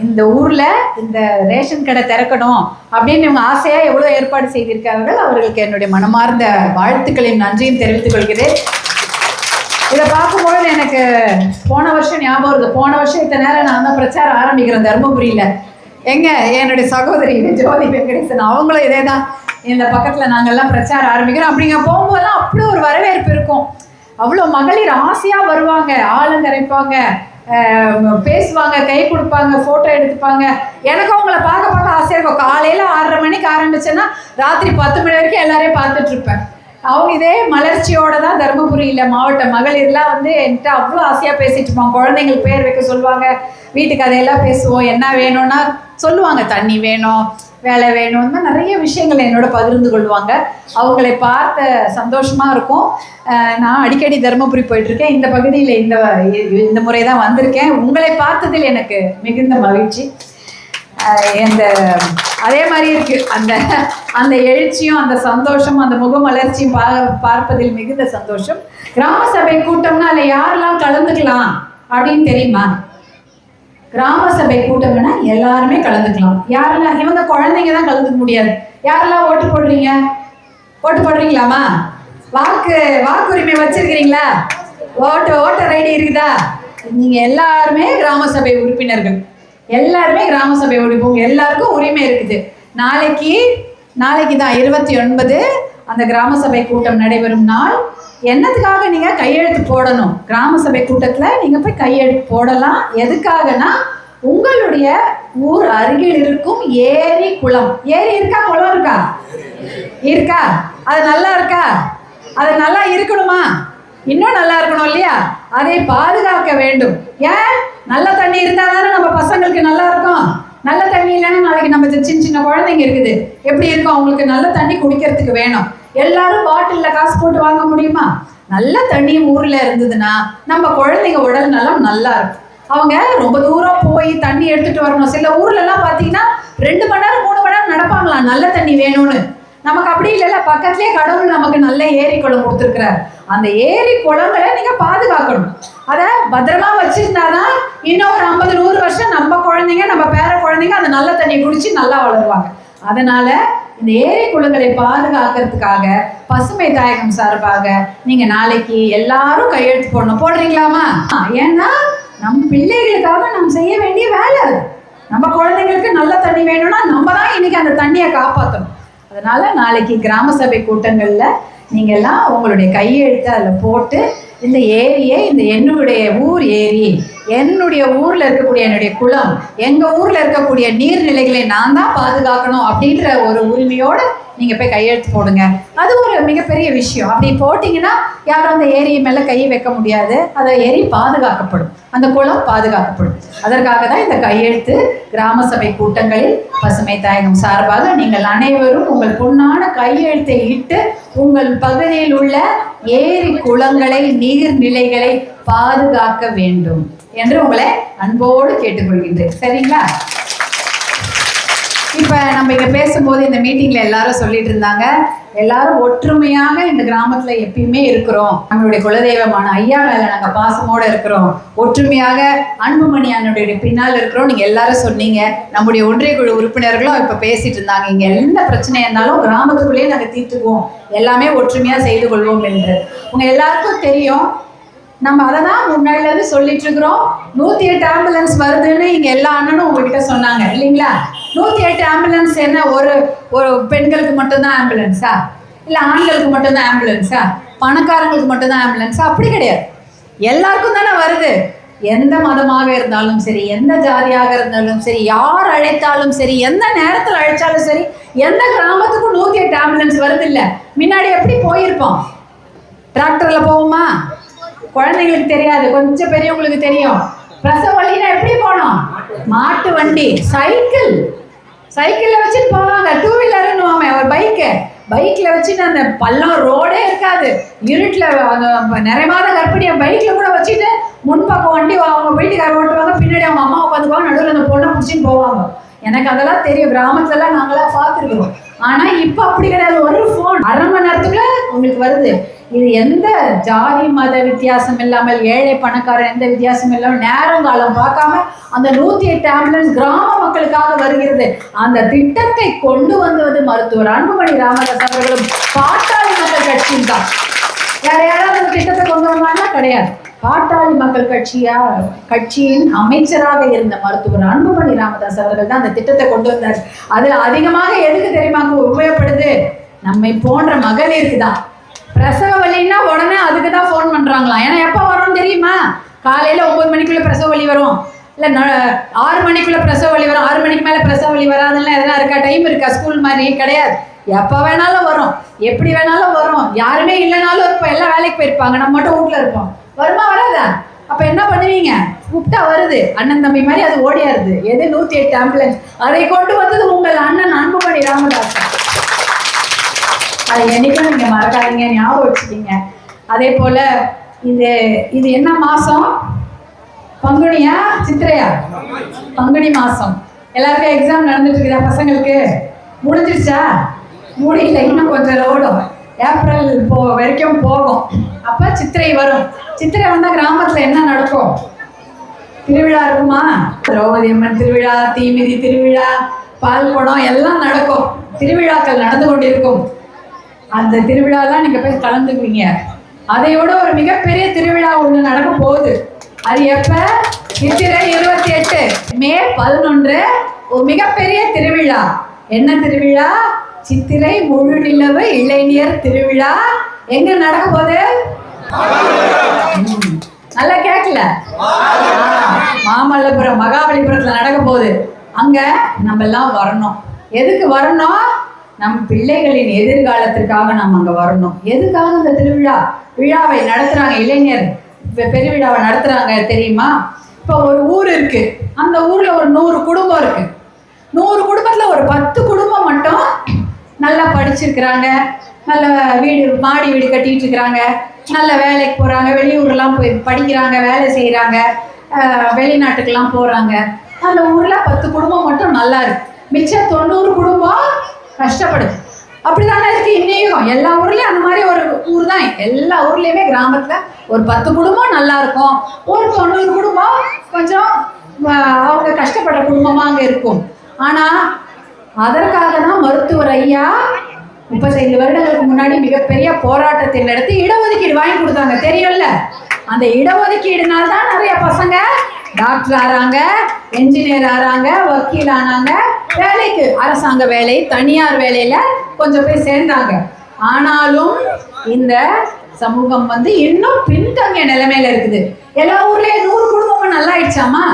இந்த ஊர்ல இந்த ரேஷன் கடை திறக்கணும் அப்படின்னு இவங்க ஆசையா எவ்வளவு ஏற்பாடு செய்திருக்கார்கள். அவர்களுக்கு என்னுடைய மனமார்ந்த வாழ்த்துக்களையும் நன்றியும் தெரிவித்துக் கொள்கிறேன். இதை பார்க்கும்போது எனக்கு போன வருஷம் ஞாபகம் வருது. போன வருஷம் இத்தனை நேரம் நான் தான் பிரச்சாரம் ஆரம்பிக்கிறேன் தர்மபுரியில. என்னுடைய சகோதரி ஜோதி வெங்கடேசன் அவங்களும் இதே தான். இந்த பக்கத்துல நாங்கெல்லாம் பிரச்சாரம் ஆரம்பிக்கிறோம். அப்படிங்க போகும்போதெல்லாம் அப்படி ஒரு வரவேற்பு இருக்கும். அவ்வளோ மகளிர் ஆசையா வருவாங்க, ஆளுங்கரைப்பாங்க, பேசுவாங்க, கை கொடுப்பாங்க, ஃபோட்டோ எடுத்துப்பாங்க. எனக்கும் அவங்கள பார்க்க ஆசையாக இருக்கும். காலையில் 6:30 மணிக்கு ஆரம்பிச்சேன்னா ராத்திரி 10 மணி வரைக்கும் எல்லாரையும் பார்த்துட்டு இருப்பேன். அவங்க இதே மலர்ச்சியோட தான் தர்மபுரியில் மாவட்ட மகளிர்லாம் என்கிட்ட அவ்வளோ ஆசையாக பேசிட்டு இருப்பாங்க. குழந்தைங்களுக்கு பேர் வைக்க சொல்லுவாங்க, வீட்டுக்கு அதையெல்லாம் பேசுவோம். என்ன வேணும்னா சொல்லுவாங்க, தண்ணி வேணும், வேலை வேணும், இந்த நிறைய விஷயங்கள் என்னோட பகிர்ந்து கொள்வாங்க. அவங்களை பார்த்த சந்தோஷமாக இருக்கும். நான் அடிக்கடி தர்மபுரி போயிட்டுருக்கேன். இந்த பகுதியில் இந்த முறை தான் வந்திருக்கேன். உங்களை பார்த்ததில் எனக்கு மிகுந்த மகிழ்ச்சி. அதே மாதிரி இருக்குது அந்த எழுச்சியும் அந்த சந்தோஷமும் அந்த முகமலர்ச்சியும் பார்ப்பதில் மிகுந்த சந்தோஷம். கிராம சபை கூட்டம்னா அதில் யாரெல்லாம் கலந்துக்கலாம் அப்படின்னு தெரியுமா? கிராம சபை கூட்டம்னா எல்லாருமே கலந்துக்கலாம். யாரெல்லாம்? இவங்க குழந்தைங்க தான் கலந்துக்க முடியாது. யாரெல்லாம் ஓட்டு போடுறீங்களாமா? வாக்குரிமை வச்சிருக்கிறீங்களா? ஓட்டர் ஐடி இருக்குதா? நீங்க எல்லாருமே கிராம சபை உறுப்பினர்கள். எல்லாருமே கிராம சபை உறுப்பினர். எல்லாருக்கும் உரிமை இருக்குது. நாளைக்கு தான் 29 அந்த கிராம சபை கூட்டம் நடைபெறும் நாள். என்னத்துக்காக நீங்க கையெழுத்து போடணும்? கிராம சபை கூட்டத்துல நீங்க போய் கையெழுத்து போடலாம். எதுக்காகனா உங்களுடைய ஊர் அருகில் இருக்கும் ஏரி, குளம். ஏரி இருக்கா? குளம் இருக்கா? அது நல்லா இருக்கா? அது நல்லா இருக்கணுமா? இன்னும் நல்லா இருக்கணும் இல்லையா? அதை பாதுகாக்க வேண்டும். ஏன்? நல்ல தண்ணி இருந்தா தானே நம்ம பசங்களுக்கு நல்லா இருக்கும். நல்ல தண்ணி இல்லைன்னா நாளைக்கு நம்ம சின்ன குழந்தைங்க இருக்குது, எப்படி இருக்கும்? அவங்களுக்கு நல்ல தண்ணி குடிக்கிறதுக்கு வேணும். எல்லாரும் பாட்டில்ல காசு போட்டு வாங்க முடியுமா? நல்ல தண்ணியும் ஊர்ல இருந்ததுன்னா நம்ம குழந்தைங்க உடல் நலம் நல்லா இருக்கும். அவங்க ரொம்ப தூரம் போய் தண்ணி எடுத்துட்டு வரணும். சில ஊர்ல எல்லாம் பாத்தீங்கன்னா 2 மணி நேரம் 3 மணி நேரம் நடப்பாங்களாம் நல்ல தண்ணி வேணும்னு. நமக்கு அப்படி இல்லைல்ல, பக்கத்துலேயே கடவுள் நமக்கு நல்ல ஏரி குளம் கொடுத்துருக்கிறார். அந்த ஏரி குளங்களை நீங்க பாதுகாக்கணும். அதை பத்திரமா வச்சிருந்தாதான் இன்னும் ஒரு 50-100 வருஷம் நம்ம குழந்தைங்க, நம்ம பேர குழந்தைங்க அந்த நல்ல தண்ணியை குடிச்சு நல்லா வளருவாங்க. அதனால இந்த ஏரி குளங்களை பாதுகாக்கிறதுக்காக பசுமை தாயகம் சார்பாக நீங்க நாளைக்கு எல்லாரும் கையெழுத்து போடுறீங்களாமா? ஏன்னா நம் பிள்ளைகளுக்காக நாம் செய்ய வேண்டிய வேலை. நம்ம குழந்தைங்களுக்கு நல்ல தண்ணி வேணும்னா நம்ம தான் இன்னைக்கு அந்த தண்ணியை காப்பாற்றணும். அதனால நாளைக்கு கிராம சபை கூட்டங்கள்ல நீங்க எல்லாம் உங்களுடைய கையெழுத்து அதில் போட்டு இந்த ஏரியை, இந்த என்னுடைய ஊர் ஏரி, என்னுடைய ஊர்ல இருக்கக்கூடிய என்னுடைய குளம், எங்க ஊர்ல இருக்கக்கூடிய நீர்நிலைகளை நான் தான் பாதுகாக்கணும் அப்படின்ற ஒரு உரிமையோட நீங்க போய் கையெழுத்து போடுங்க. அது ஒரு மிகப்பெரிய விஷயம். அப்படி போட்டீங்கன்னா யாரும் அந்த ஏரி மேல கையை வைக்க முடியாது. அந்த ஏரி பாதுகாக்கப்படும், அந்த குளம் பாதுகாக்கப்படும். அதற்காக தான் இந்த கையெழுத்து. கிராம சபை கூட்டங்களில் பசுமை தாயகம் சார்பாக நீங்கள் அனைவரும் உங்கள் பொன்னான கையெழுத்தை இட்டு உங்கள் பகுதியில் உள்ள ஏரி குளங்களை, நீர்நிலைகளை பாதுகாக்க வேண்டும் என்று உங்களை அன்போடு கேட்டுக்கொள்கின்றேன். சரிங்களா? இப்போ நம்ம இங்கே பேசும்போது இந்த மீட்டிங்கில் எல்லாரும் சொல்லிட்டு இருந்தாங்க, எல்லாரும் ஒற்றுமையாக இந்த கிராமத்தில் எப்பயுமே இருக்கிறோம். நம்மளுடைய குலதெய்வமான ஐயா மேலே நாங்கள் பாசமோடு இருக்கிறோம். ஒற்றுமையாக அன்புமணி அண்ணனுடைய பின்னால் இருக்கிறோம். நீங்கள் எல்லாரும் சொன்னீங்க. நம்முடைய ஒன்றிய குழு உறுப்பினர்களும் இப்போ பேசிட்டு இருந்தாங்க, இங்கே எந்த பிரச்சனையாக இருந்தாலும் கிராமத்துக்குள்ளேயே நாங்கள் தீர்த்துக்குவோம், எல்லாமே ஒற்றுமையாக செய்து கொள்வோம் என்று. உங்கள் எல்லாருக்கும் தெரியும். நம்ம அதை தான் முன்னாடிலேருந்து சொல்லிட்டு இருக்கிறோம். 108 ஆம்புலன்ஸ் வருதுன்னு இங்கே எல்லா அண்ணனும் உங்ககிட்ட சொன்னாங்க இல்லைங்களா? 108 ஆம்புலன்ஸ் என்ன ஒரு பெண்களுக்கு மட்டும்தான் ஆம்புலன்ஸா? இல்லை ஆண்களுக்கு மட்டும்தான் ஆம்புலன்ஸா? பணக்காரங்களுக்கு மட்டும்தான் ஆம்புலன்ஸா? அப்படி கிடையாது, எல்லாருக்கும் தானே வருது. எந்த மதமாக இருந்தாலும் சரி, எந்த ஜாதியாக இருந்தாலும் சரி, யார் அழைத்தாலும் சரி, எந்த நேரத்தில் அழைச்சாலும் சரி, எந்த கிராமத்துக்கும் 108 ஆம்புலன்ஸ் வருது. இல்லை முன்னாடி எப்படி போயிருப்போம்? டிராக்டர்ல போவோமா? குழந்தைங்களுக்கு தெரியாது, கொஞ்சம் பெரியவங்களுக்கு தெரியும். பிரசவ வழினா எப்படி போனோம்? மாட்டு வண்டி, சைக்கிள்ல வச்சுட்டு போவாங்க. 2 வீலர்னு ஒரு பைக்ல வச்சுட்டு அந்த பள்ளம் ரோடே இருக்காது. இருட்டுல நிறைய மாத கர்ப்பிணியை பைக்ல கூட வச்சுட்டு முன்பக்கம் வண்டி அவங்க வீட்டுக்கார ஓட்டுவாங்க, பின்னாடி அவங்க அம்மா உட்காந்துக்குவாங்க, நடுவில் அந்த பொண்ணை பிடிச்சின்னு போவாங்க. எனக்கு அதெல்லாம் தெரியும், கிராமத்துலலாம் நாங்களாம் பார்த்துருக்கோம். ஆனால் இப்போ அப்படி கிடையாது. ஒரு ஃபோன் அரை மணி நேரத்துக்குள்ள உங்களுக்கு வருது. இது எந்த ஜாதி மத வித்தியாசம் இல்லாமல், ஏழை பணக்காரன் எந்த வித்தியாசம் இல்லாமல், நேரம் காலம் பார்க்காம அந்த 108 ஆம்புலன்ஸ் கிராம மக்களுக்காக வருகிறது. அந்த திட்டத்தை கொண்டு வந்தது மருத்துவர் அன்புமணி ராமதாஸ் அவர்களும் பாட்டாளி மக்கள் கட்சியும் தான். வேற யாராவது அந்த திட்டத்தை கொண்டு வந்தாங்கன்னா கிடையாது. பாட்டாளி மக்கள் கட்சியின் அமைச்சராக இருந்த மருத்துவர் அன்புமணி ராமதாஸ் அவர்கள் தான் அந்த திட்டத்தை கொண்டு வந்தார். அது அதிகமாக எதுக்கு தெரியுமா உபயோகப்படுது? நம்மை போன்ற மகளிருக்கு தான். பிரசவ வலின்னா உடனே அதுக்கு தான் ஃபோன் பண்ணுறாங்களாம். ஏன்னா எப்போ வரும்னு தெரியுமா? காலையில் 9 மணிக்குள்ளே பிரசவ வலி வரும், இல்லை 6 மணிக்குள்ளே பிரசவ வலி வரும், 6 மணிக்கு மேலே பிரசவ வலி வராதுன்னா எதனா இருக்கா? டைம் இருக்கா? ஸ்கூல் மாதிரி கிடையாது. எப்போ வேணாலும் வரும், எப்படி வேணாலும் வரும். யாருமே இல்லைனாலும் இருப்போம், எல்லாம் வேலைக்கு போயிருப்பாங்க, நம்ம மட்டும் வீட்டில் இருப்போம். வருமா வராதா? அப்போ என்ன பண்ணுவீங்க? கூப்பிட்டா வருது, அண்ணன் தம்பி மாதிரி அது ஓடியாருது. எது 108 ஆம்புலன்ஸ். அதை கொண்டு வந்தது உங்கள் அண்ணன் அன்புமணி ராமதாஸ். அது என்னைக்கும் நீங்கள் மறக்காதீங்க, ஞாபகம் வச்சுக்கிங்க. அதே போல் இது என்ன மாதம்? பங்குனியா சித்திரையா? பங்குனி மாதம். எல்லாருக்கும் எக்ஸாம் நடந்துட்டு இருக்குதா? பசங்களுக்கு முடிஞ்சிருச்சா? முடியல, இன்னும் கொஞ்சம் ஓடும். ஏப்ரல் வரைக்கும் போகும். அப்போ சித்திரை வரும். சித்திரை வந்தால் கிராமத்தில் என்ன நடக்கும்? திருவிழா இருக்குமா? திரௌபதி அம்மன் திருவிழா, தீமிதி திருவிழா, பால் குடம் எல்லாம் நடக்கும். திருவிழாக்கள் நடந்து கொண்டிருக்கும். அந்த திருவிழாலாம் நீங்கள் போய் கலந்துக்குவீங்க. அதையோட ஒரு மிகப்பெரிய திருவிழா ஒன்று நடக்க போகுது. அது எப்போ? சித்திரை 28 மே 11 ஒரு மிகப்பெரிய திருவிழா. என்ன திருவிழா? சித்திரை முழு நிலவு இளைஞர் திருவிழா. எங்க நடக்க போகுது? நல்லா கேட்கல? மாமல்லபுரம் மகாபலிபுரத்தில் நடக்க போகுது. அங்க நம்ம எல்லாம் வரணும். எதுக்கு வரணும்? நம் பிள்ளைகளின் எதிர்காலத்திற்காக நாம் அங்கே வரணும். எதுக்காக அந்த விழாவை நடத்துகிறாங்க? இளைஞர் பெருவிழாவை நடத்துகிறாங்க தெரியுமா? இப்போ ஒரு ஊர் இருக்குது, அந்த ஊரில் ஒரு 100 குடும்பம் இருக்குது. 100 குடும்பத்தில் ஒரு 10 குடும்பம் மட்டும் நல்லா படிச்சிருக்கிறாங்க, நல்ல மாடி வீடு கட்டிகிட்டு இருக்கிறாங்க, நல்ல வேலைக்கு போகிறாங்க, வெளியூர்லாம் போய் படிக்கிறாங்க, வேலை செய்கிறாங்க, வெளிநாட்டுக்கெல்லாம் போகிறாங்க. அந்த ஊரில் 10 குடும்பம் மட்டும் நல்லா இருக்கு. மிச்சம் 90 குடும்பம் கஷ்டப்படுது. அப்படிதானே இருக்கு இன்னையும். எல்லா ஊர்லயும் அந்த மாதிரி ஒரு ஊர் தான். எல்லா ஊர்லயுமே கிராமத்துல ஒரு 10 குடும்பம் நல்லா இருக்கும், ஒரு 90 குடும்பம் கொஞ்சம் அவங்க கஷ்டப்படுற குடும்பமா அங்க இருக்கும். ஆனா அதற்காக தான் மருத்துவர் ஐயா 35 வருடங்களுக்கு முன்னாடி மிகப்பெரிய போராட்டத்தை நடத்தி இடஒதுக்கீடு வாங்கி கொடுத்தாங்க. தெரியும்ல? அந்த இடஒதுக்கீடுனால்தான் நிறைய பசங்க டாக்டர் ஆறாங்க, என்ஜினியர் ஆறாங்க, வக்கீல் ஆனாங்க, வேலைக்கு அரசாங்க வேலை, தனியார் வேலையில கொஞ்சம் போய் சேர்ந்தாங்க. ஆனாலும் இந்த சமூகம் இன்னும் பின்தங்கிய நிலைமையில இருக்குது. எல்லா ஊர்லயும் 100 குடும்பமும் நல்லா ஆயிடுச்சாமா?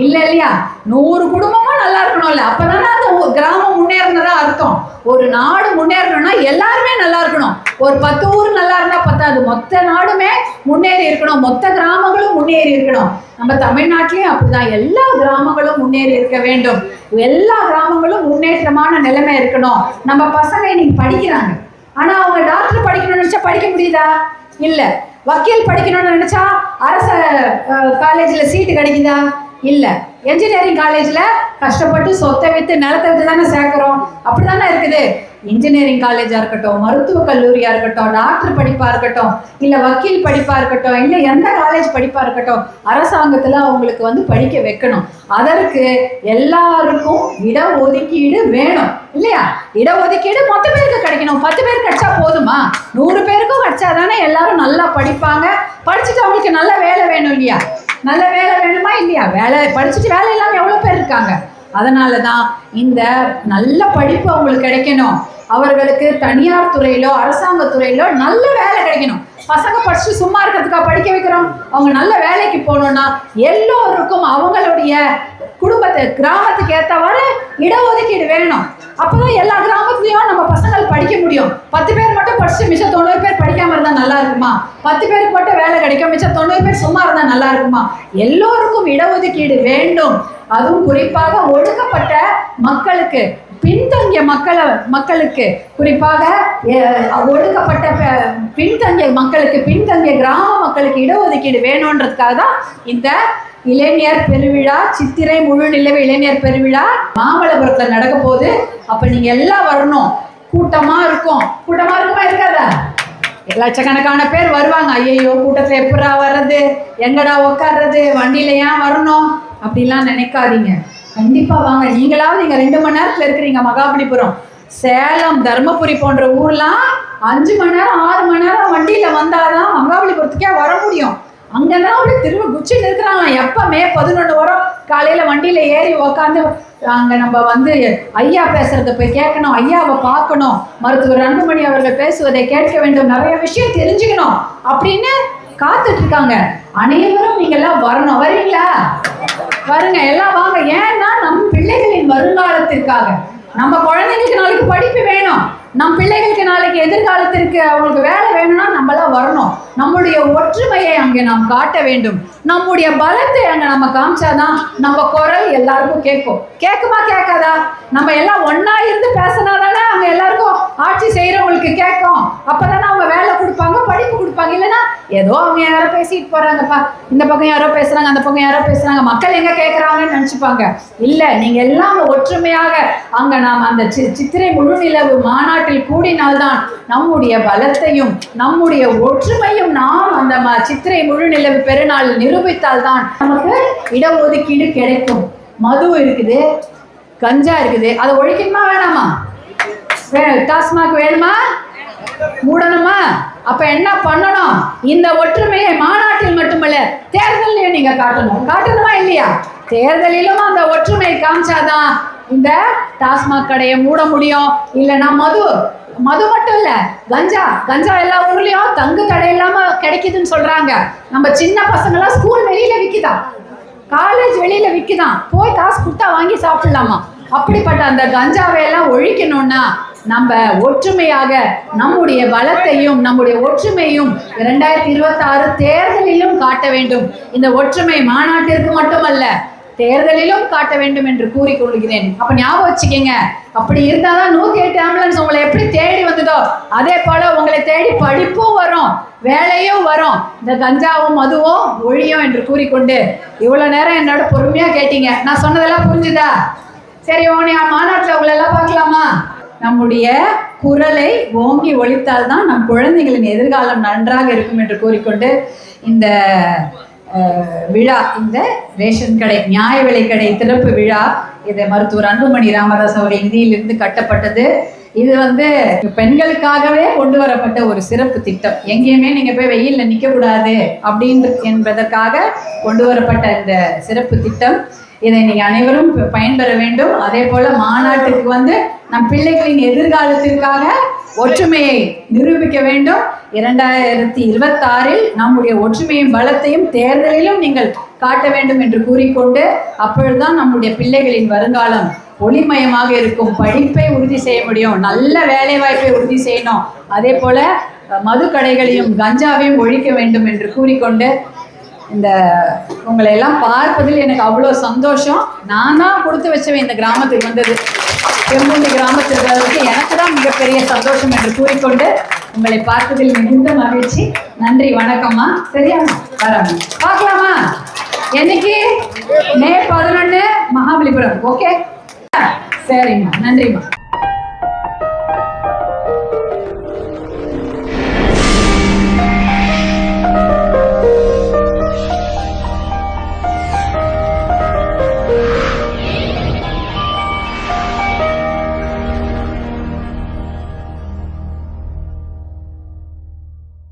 இல்ல இல்லையா? 100 குடும்பமும் நல்லா இருக்கணும்ல. அப்பதானே அந்த கிராமம் முன்னேறினதா அர்த்தம். ஒரு நாடு முன்னேறணும்னா எல்லாருமே நல்லா இருக்கணும். ஒரு 10 ஊர் நல்லா இருந்தா பத்தாது, மொத்த நாடுமே முன்னேறி இருக்கணும், மொத்த கிராமங்களும் முன்னேறி இருக்கணும். நம்ம தமிழ்நாட்டிலையும் அப்படிதான், எல்லா கிராமங்களும் முன்னேறி இருக்க வேண்டும், எல்லா கிராமங்களும் முன்னேற்றமான நிலைமை இருக்கணும். நம்ம பசங்க இன்னைக்கு படிக்கிறாங்க, ஆனா அவங்க டாக்டர் படிக்கணும்னு நினைச்சா படிக்க முடியுதா? இல்ல. வக்கீல் படிக்கணும்னு நினைச்சா அரசு காலேஜ்ல சீட்டு கிடைக்குதா? இல்ல. என்ஜினியரிங் காலேஜ்ல கஷ்டப்பட்டு சொத்தை வித்து நிலத்தை வித்து தானே சேர்க்கிறோம். அப்படிதானே இருக்குது. இன்ஜினியரிங் காலேஜா இருக்கட்டும், மருத்துவ கல்லூரியா இருக்கட்டும், டாக்டர் படிப்பா இருக்கட்டும், இல்ல வக்கீல் படிப்பா இருக்கட்டும், இல்ல எந்த காலேஜ் படிப்பா இருக்கட்டும், அரசாங்கத்துல அவங்களுக்கு படிக்க வைக்கணும். அதற்கு எல்லாருக்கும் இடஒதுக்கீடு வேணும் இல்லையா? இடஒதுக்கீடு மொத்த பேருக்கு கிடைக்கணும். 10 பேருக்கு கிடைச்சா போதுமா? 100 பேருக்கும் கிடைச்சாதானே எல்லாரும் நல்லா படிப்பாங்க. படிச்சுட்டு அவங்களுக்கு நல்ல வேலை வேணும் இல்லையா? நல்ல வேலை வேணுமா இல்லையா? வேலை படிச்சுட்டு வேலை இல்லாமல் எவ்வளோ பேர் இருக்காங்க. அதனால தான் இந்த நல்ல படிப்பு அவங்களுக்கு கிடைக்கணும். அவர்களுக்கு தனியார் துறையிலோ அரசாங்க துறையிலோ நல்ல வேலை கிடைக்கணும். பசங்க படிச்சுட்டு சும்மா இருக்கிறதுக்காக படிக்க வைக்கிறோம். அவங்க நல்ல வேலைக்கு போகணும்னா எல்லோருக்கும் அவங்களுடைய குடும்பத்தை கிராமத்துக்கு ஏற்றவாறு இடஒதுக்கீடு வேணும். அப்போதான் எல்லா கிராமத்துலையும் நம்ம பசங்கள் படிக்க முடியும். 10 பேர் மட்டும் படிச்சு மிச்சம் 90 பேர் படிக்காம இருந்தால் நல்லா இருக்குமா? 10 பேருக்கு மட்டும் வேலை கிடைக்கும், மிச்சம் 90 பேர் சும்மா இருந்தால் நல்லா இருக்குமா? எல்லோருக்கும் இடஒதுக்கீடு வேண்டும். அதுவும் குறிப்பாக ஒடுக்கப்பட்ட மக்களுக்கு, பின்தங்கிய மக்களுக்கு, குறிப்பாக ஒடுக்கப்பட்ட பின்தங்கிய மக்களுக்கு, பின்தங்கிய கிராம மக்களுக்கு இடஒதுக்கீடு வேணுன்றதுக்காக தான் இந்த இளைஞர் பெருவிழா, சித்திரை முழு நிலவு இளைஞர் பெருவிழா மாமல்லபுரத்துல நடக்க போகுது. அப்ப நீங்க எல்லாம் வரணும். கூட்டமா இருக்கும். கூட்டமா இருக்குமா இருக்காதா? லட்சக்கணக்கான பேர் வருவாங்க. ஐயோ கூட்டத்துல எப்படா வர்றது, எங்கடா உட்கார்றது, வண்டியில ஏன் வரணும் அப்படிலாம் நினைக்காதீங்க. கண்டிப்பா வாங்க. நீங்களாவது இங்க 2 மணி நேரத்துல இருக்கிறீங்க. மகாபலிபுரம், சேலம், தர்மபுரி போன்ற ஊர்லாம் 5 மணி நேரம் 6 மணி நேரம் வண்டியில வந்தாதான் மகாபலிபுரத்துக்கே வர முடியும். அங்கதான் அப்படி திரும்ப குச்சின்னு இருக்கிறாங்க. எப்ப மே 11 வரும் காலையில வண்டியில ஏறி உக்காந்து அங்க நம்ம வந்து ஐயா பேசுறத போய் கேட்கணும், ஐயாவை பார்க்கணும், மருத்துவர் அன்புமணி அவர்கள் பேசுவதை கேட்க வேண்டும், நிறைய விஷயம் தெரிஞ்சுக்கணும் அப்படின்னு காத்துட்டு இருக்காங்க. அனைவரும் நீங்க எல்லாம் வரணும். வருவீங்களா? வருங்க, எல்லாம் வாங்க. ஏன்னா நம் பிள்ளைகளின் வருங்காலத்திற்காக, நம்ம குழந்தைங்களுக்கு நாளைக்கு படிப்பு வேணும், நம் பிள்ளைகளுக்கு நாளைக்கு எதிர்காலத்திற்கு அவங்களுக்கு வேலை வேணும்னா நம்மளாம் வரணும். நம்முடைய ஒற்றுமையை அங்கே நாம் காட்ட வேண்டும். நம்முடைய பலத்தை அங்கே நம்ம காமிச்சாதான் நம்ம குரல் எல்லாருக்கும் கேட்கும். கேட்குமா கேட்காதா? நம்ம எல்லாம் ஒன்னா இருந்து பேசினாதானே அங்கே எல்லாருக்கும் ஆட்சி செய்யறவங்களுக்கு கேட்கும். அப்பதானே அவங்க வேலை கொடுப்பாங்க, படிப்பு கொடுப்பாங்க. இல்லைன்னா ஏதோ அவங்க யாரோ பேசிட்டு போறாங்கப்பா, இந்த பக்கம் யாரோ பேசுறாங்க, அந்த பக்கம் யாரோ பேசுறாங்க, மக்கள் எங்க கேட்கறாங்கன்னு நினைச்சுப்பாங்க. இல்ல, நீங்க எல்லாம் ஒற்றுமையாக அங்க நாம் அந்த சித்திரை முழுநிலவு மாநாட்டில் கூடினால்தான் நம்முடைய பலத்தையும் நம்முடைய ஒற்றுமையும் நாம் அந்த சித்திரை முழுநிலவு பெருநாள் நிரூபித்தால்தான் நமக்கு இடஒதுக்கீடு கிடைக்கும். மது இருக்குது, கஞ்சா இருக்குது, அதை ஒழிக்கணுமா வேணாமா? டாஸ்மாக் வேணுமா? மூடணுமா? அப்ப என்ன பண்ணணும்? இந்த ஒற்றுமையை மாநாட்டில் மட்டுமல்ல தேர்தலையும் நீங்க காட்டணும். காட்டணுமா இல்லையா? தேர்தலிலும் அந்த ஒற்றுமையை காமிச்சாதான் இந்த டாஸ்மாக் கடையை மூட முடியும். இல்லைன்னா மது மட்டும் இல்ல, கஞ்சா எல்லா ஊர்லயும் தங்கு தடை இல்லாம கிடைக்குதுன்னு சொல்றாங்க. நம்ம சின்ன பசங்களாம் ஸ்கூல் வெளியில விக்குதான், காலேஜ் வெளியில விக்குதான், போய் காசு கொடுத்தா வாங்கி சாப்பிடலாமா? அப்படிப்பட்ட அந்த கஞ்சாவை எல்லாம் ஒழிக்கணும்னா நம்ம ஒற்றுமையாக நம்முடைய பலத்தையும் நம்முடைய ஒற்றுமையும் 2026 தேர்தலிலும் காட்ட வேண்டும். இந்த ஒற்றுமை மாநாட்டிற்கு மட்டுமல்ல தேர்தலிலும் காட்ட வேண்டும் என்று கூறிக்கொள்கிறேன். அப்ப ஞாபகம் வச்சுக்கீங்க. அப்படி இருந்தாதான் 108 ஆம்புலன்ஸ் உங்களை எப்படி தேடி வந்ததோ அதே போல உங்களை தேடி படிப்பும் வரும், வேலையும் வரும், இந்த கஞ்சாவும் மதுவும் ஒழியும் என்று கூறிக்கொண்டு இவ்வளவு நேரம் என்னோட பொறுமையா கேட்டீங்க. நான் சொன்னதெல்லாம் புரிஞ்சுதா? சரி, மாநாட்டில் உங்களை எல்லாம் பார்க்கலாமா? நம்முடைய குரலை ஓங்கி ஒழித்தால்தான் நம் குழந்தைகளின் எதிர்காலம் நன்றாக இருக்கும் என்று கூறிக்கொண்டு இந்த விழா, இந்த ரேஷன் கடை நியாய விலை கடை திறப்பு விழா, இது மருத்துவர் அன்புமணி ராமதாஸ் அவர்கள் நிதியிலிருந்து கட்டப்பட்டது. இது வந்து பெண்களுக்காகவே கொண்டு வரப்பட்ட ஒரு சிறப்பு திட்டம். எங்கேயுமே நீங்க போய் வெயில்ல நிக்க கூடாது என்பதற்காக கொண்டு வரப்பட்ட இந்த சிறப்பு திட்டம். இதை நீங்க அனைவரும் பயன்பெற வேண்டும். அதே போல மாநாட்டுக்கு வந்து நம் பிள்ளைகளின் எதிர்காலத்திற்காக ஒற்றுமையை நிரூபிக்க வேண்டும். 2026 நம்முடைய ஒற்றுமையும் பலத்தையும் தேர்தலிலும் நீங்கள் காட்ட வேண்டும் என்று கூறிக்கொண்டு, அப்பொழுதுதான் நம்முடைய பிள்ளைகளின் வருங்காலம் ஒளிமயமாக இருக்கும். படிப்பை உறுதி செய்ய முடியும், நல்ல வேலை வாய்ப்பை உறுதி செய்யணும், அதே போல மது கடைகளையும் கஞ்சாவையும் ஒழிக்க வேண்டும் என்று கூறிக்கொண்டு, இந்த உங்களை எல்லாம் பார்ப்பதில் எனக்கு அவ்வளோ சந்தோஷம். நான் தான் கொடுத்து வச்சவன் இந்த கிராமத்துக்கு வந்தது. பெரும்பூண்டி கிராமத்திற்கு எனக்கு தான் மிகப்பெரிய சந்தோஷம் என்று கூறிக்கொண்டு உங்களை பார்த்ததில் மிகுந்த மகிழ்ச்சி. நன்றி, வணக்கம்மா. சரியா? வராங்க, பார்க்கலாமா? என்னைக்கு? மே 11 மகாபலிபுரம். ஓகே, சரிம்மா, நன்றிம்மா.